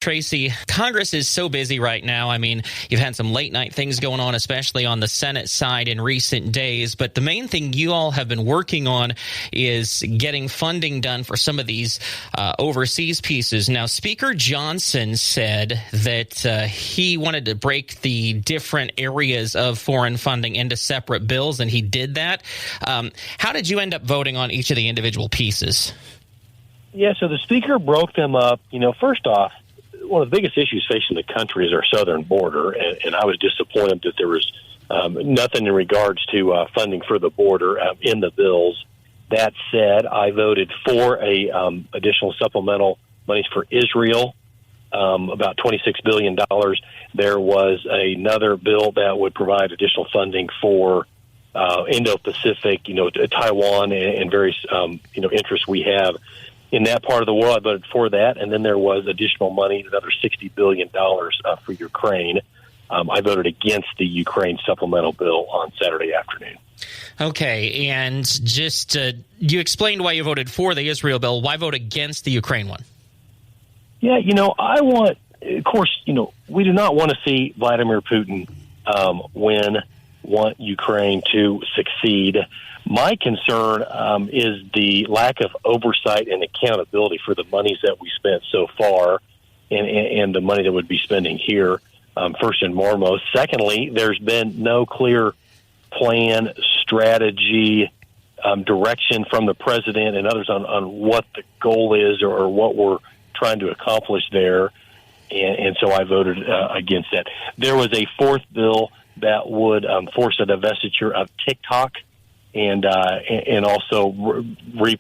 Tracy, Congress is so busy right now. I mean, you've had some late night things going on, especially on the Senate side in recent days. But the main thing you all have been working on is getting funding done for some of these overseas pieces. Now, Speaker Johnson said that he wanted to break the different areas of foreign funding into separate bills, and he did that. How did you end up voting on each of the individual pieces? Yeah, so the Speaker broke them up. First off, one of the biggest issues facing the country is our southern border, and I was disappointed that there was nothing in regards to funding for the border in the bills. That said, I voted for a additional supplemental monies for Israel, about $26 billion. There was another bill that would provide additional funding for Indo-Pacific, Taiwan, and various interests we have in that part of the world. I voted for that. And then there was additional money, another $60 billion for Ukraine. I voted against the Ukraine supplemental bill on Saturday afternoon. Okay. And just you explained why you voted for the Israel bill. Why vote against the Ukraine one? Yeah, of course, we do not want to see Vladimir Putin want Ukraine to succeed. My concern is the lack of oversight and accountability for the monies that we spent so far and the money that would be spending here, first and foremost. Secondly, there's been no clear plan, strategy, direction from the president and others on what the goal is or what we're trying to accomplish there. And so I voted against that. There was a fourth bill that would force a divestiture of TikTok, and also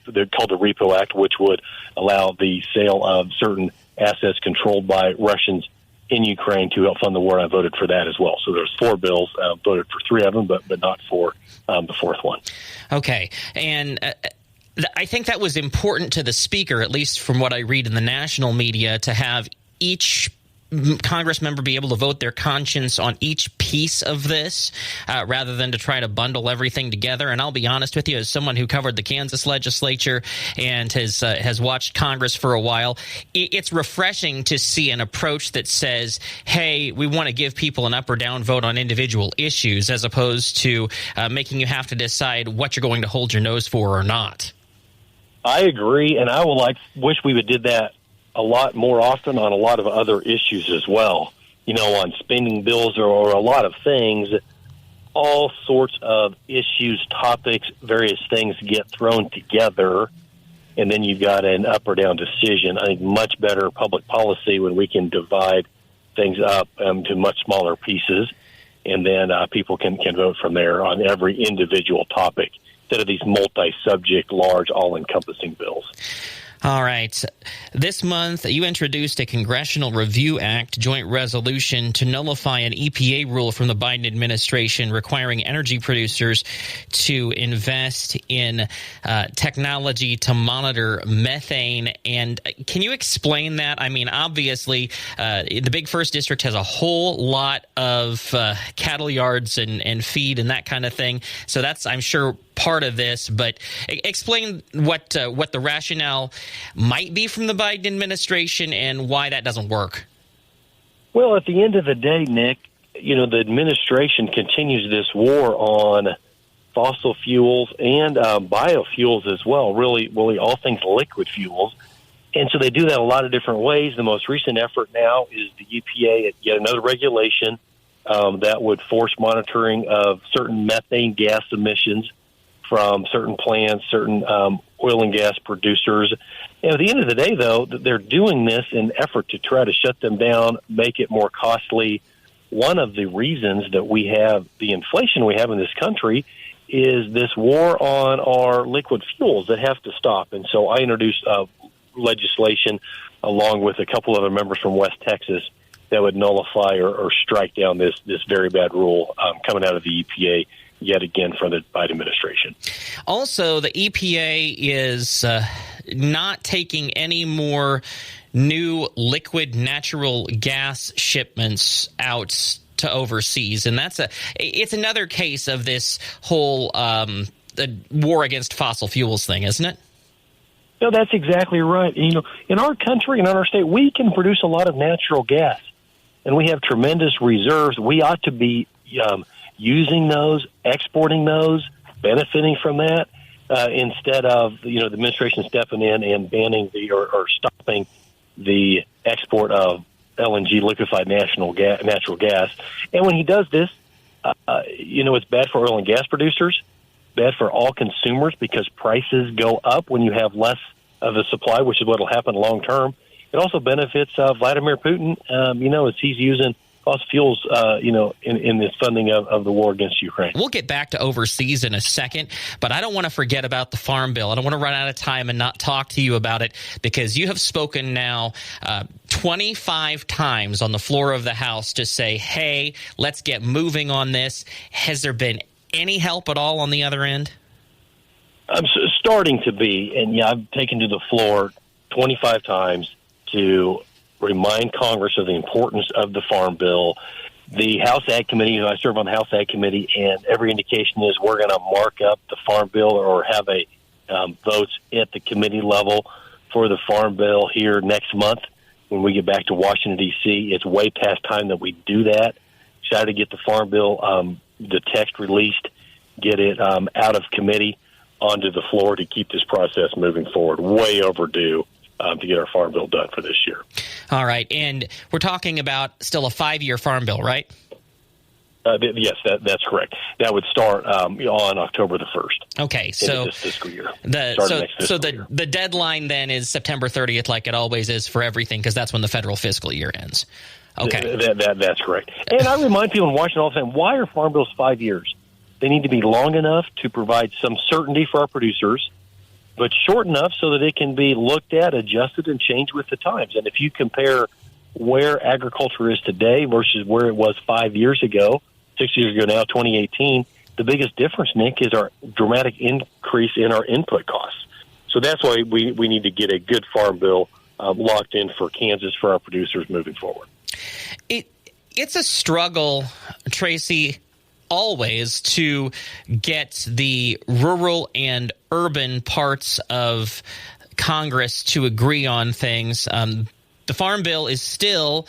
they're called the Repo Act, which would allow the sale of certain assets controlled by Russians in Ukraine to help fund the war. I voted for that as well. So there's four bills, voted for three of them, but not for the fourth one. Okay, and I think that was important to the Speaker, at least from what I read in the national media, to have each Congress member be able to vote their conscience on each piece of this rather than to try to bundle everything together. And I'll be honest with you, as someone who covered the Kansas legislature and has watched Congress for a while, it's refreshing to see an approach that says, hey, we want to give people an up or down vote on individual issues as opposed to making you have to decide what you're going to hold your nose for or not. I agree, and I wish we would did that a lot more often on a lot of other issues as well. On spending bills or a lot of things, all sorts of issues, topics, various things get thrown together, and then you've got an up or down decision. I think much better public policy when we can divide things up to much smaller pieces, and then people can vote from there on every individual topic instead of these multi-subject, large, all-encompassing bills. All right. This month, you introduced a Congressional Review Act joint resolution to nullify an EPA rule from the Biden administration requiring energy producers to invest in technology to monitor methane. And can you explain that? I mean, obviously, the Big First District has a whole lot of cattle yards and feed and that kind of thing. So that's, I'm sure, part of this, but explain what the rationale might be from the Biden administration and why that doesn't work. Well, at the end of the day, Nick, the administration continues this war on fossil fuels and biofuels as well, really all things liquid fuels. And so they do that a lot of different ways. The most recent effort now is the EPA, yet another regulation that would force monitoring of certain methane gas emissions from certain plants, certain oil and gas producers. And at the end of the day, though, they're doing this in an effort to try to shut them down, make it more costly. One of the reasons that we have the inflation we have in this country is this war on our liquid fuels that have to stop. And so I introduced legislation along with a couple other members from West Texas that would nullify or strike down this very bad rule coming out of the EPA yet again from the Biden administration. Also, the EPA is not taking any more new liquid natural gas shipments out to overseas, and it's another case of this whole war against fossil fuels thing, isn't it? No, that's exactly right. You know, in our country and in our state, we can produce a lot of natural gas, and we have tremendous reserves. We ought to be using those, exporting those, benefiting from that, instead of the administration stepping in and banning or stopping the export of LNG, liquefied natural gas. And when he does this, it's bad for oil and gas producers, bad for all consumers because prices go up when you have less of the supply, which is what will happen long term. It also benefits Vladimir Putin, as he's using fossil fuels, in this funding of the war against Ukraine. We'll get back to overseas in a second, but I don't want to forget about the Farm Bill. I don't want to run out of time and not talk to you about it because you have spoken now 25 times on the floor of the House to say, hey, let's get moving on this. Has there been any help at all on the other end? I'm starting to be, and I've taken to the floor 25 times to remind Congress of the importance of the Farm Bill. The House Ag Committee, I serve on the House Ag Committee, and every indication is we're going to mark up the Farm Bill or have a votes at the committee level for the Farm Bill here next month when we get back to Washington, D.C. It's way past time that we do that. Excited to get the Farm Bill, the text released, get it out of committee onto the floor to keep this process moving forward. Way overdue to get our Farm Bill done for this year. All right. And we're talking about still a 5-year Farm Bill, right? Yes, that's correct. That would start on October the 1st. Okay, so this fiscal year. The deadline then is September 30th, like it always is for everything, because that's when the federal fiscal year ends. Okay, that's correct. And I remind people in Washington all the time: why are Farm Bills 5 years? They need to be long enough to provide some certainty for our producers, but short enough so that it can be looked at, adjusted, and changed with the times. And if you compare where agriculture is today versus where it was 5 years ago, 6 years ago now, 2018, the biggest difference, Nick, is our dramatic increase in our input costs. So that's why we need to get a good Farm Bill locked in for Kansas, for our producers moving forward. It's a struggle, Tracy, always to get the rural and urban parts of Congress to agree on things. The Farm Bill is still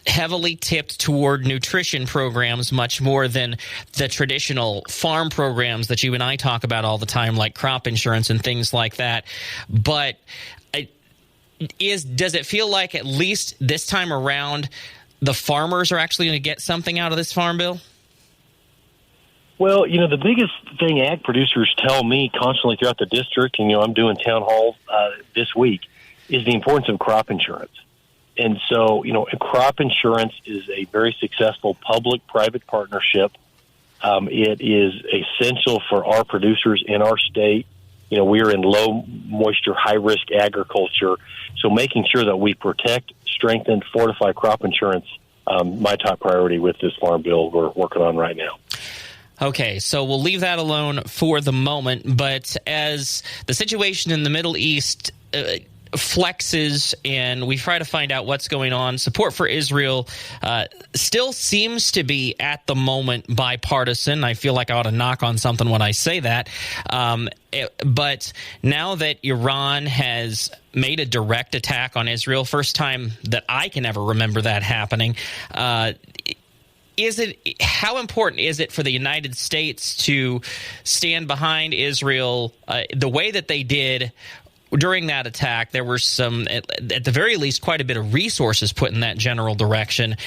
heavily tipped toward nutrition programs much more than the traditional farm programs that you and I talk about all the time, like crop insurance and things like that. But does it feel like at least this time around the farmers are actually going to get something out of this Farm Bill? Well, the biggest thing ag producers tell me constantly throughout the district, and I'm doing town halls this week, is the importance of crop insurance. And so, crop insurance is a very successful public-private partnership. It is essential for our producers in our state. We are in low-moisture, high-risk agriculture. So making sure that we protect, strengthen, fortify crop insurance, my top priority with this Farm Bill we're working on right now. Okay, so we'll leave that alone for the moment. But as the situation in the Middle East flexes and we try to find out what's going on, support for Israel still seems to be at the moment bipartisan. I feel like I ought to knock on something when I say that. But now that Iran has made a direct attack on Israel, first time that I can ever remember that happening, how important is it for the United States to stand behind Israel the way that they did during that attack? There were some, at the very least, quite a bit of resources put in that general direction.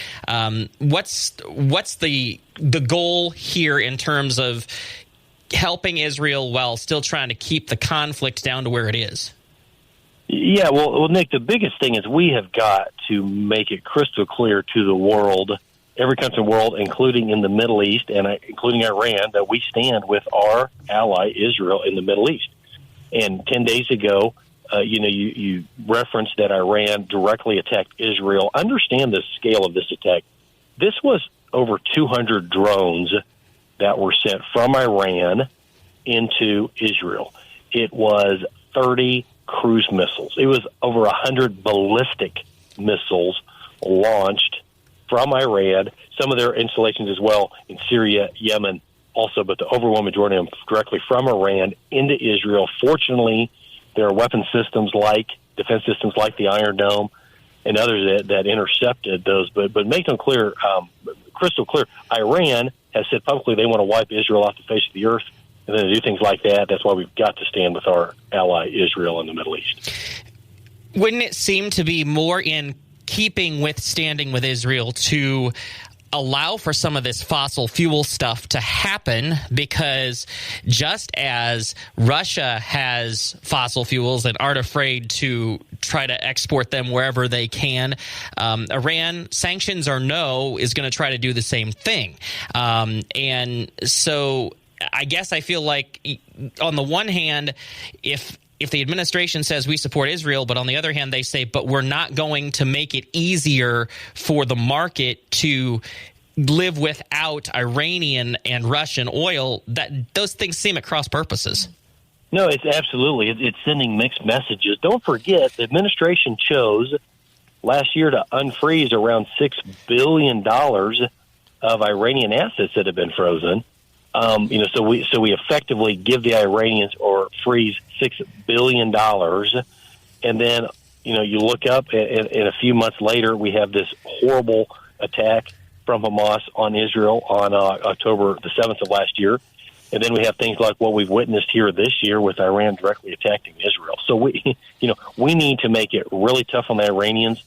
What's the goal here in terms of helping Israel while still trying to keep the conflict down to where it is? Yeah, well, Nick, the biggest thing is we have got to make it crystal clear to the world, every country in the world, including in the Middle East and including Iran, that we stand with our ally Israel in the Middle East. And 10 days ago, you referenced that Iran directly attacked Israel. Understand the scale of this attack. This was over 200 drones that were sent from Iran into Israel. It was 30 cruise missiles. It was over 100 ballistic missiles launched from Iran, some of their installations as well in Syria, Yemen also, but the overwhelming majority of them directly from Iran into Israel. Fortunately, there are weapon systems like defense systems like the Iron Dome and others that intercepted those. But make them clear, crystal clear, Iran has said publicly they want to wipe Israel off the face of the earth. And then to do things like that, that's why we've got to stand with our ally Israel in the Middle East. Wouldn't it seem to be more in keeping with standing with Israel to allow for some of this fossil fuel stuff to happen? Because just as Russia has fossil fuels and aren't afraid to try to export them wherever they can, Iran, sanctions or no, is going to try to do the same thing. And so I guess I feel like on the one hand, if the administration says we support Israel, but on the other hand they say, but we're not going to make it easier for the market to live without Iranian and Russian oil, that those things seem at cross purposes. No, it's absolutely. It's sending mixed messages. Don't forget, the administration chose last year to unfreeze around $6 billion of Iranian assets that have been frozen. So we effectively give the Iranians or freeze $6 billion, and then you look up and a few months later we have this horrible attack from Hamas on Israel on October the 7th of last year, and then we have things like what we've witnessed here this year with Iran directly attacking Israel. So we need to make it really tough on the Iranians.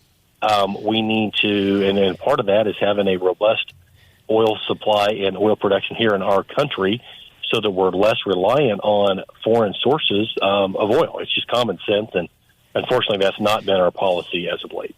We need to, and part of that is having a robust oil supply and oil production here in our country so that we're less reliant on foreign sources of oil. It's just common sense, and unfortunately that's not been our policy as of late.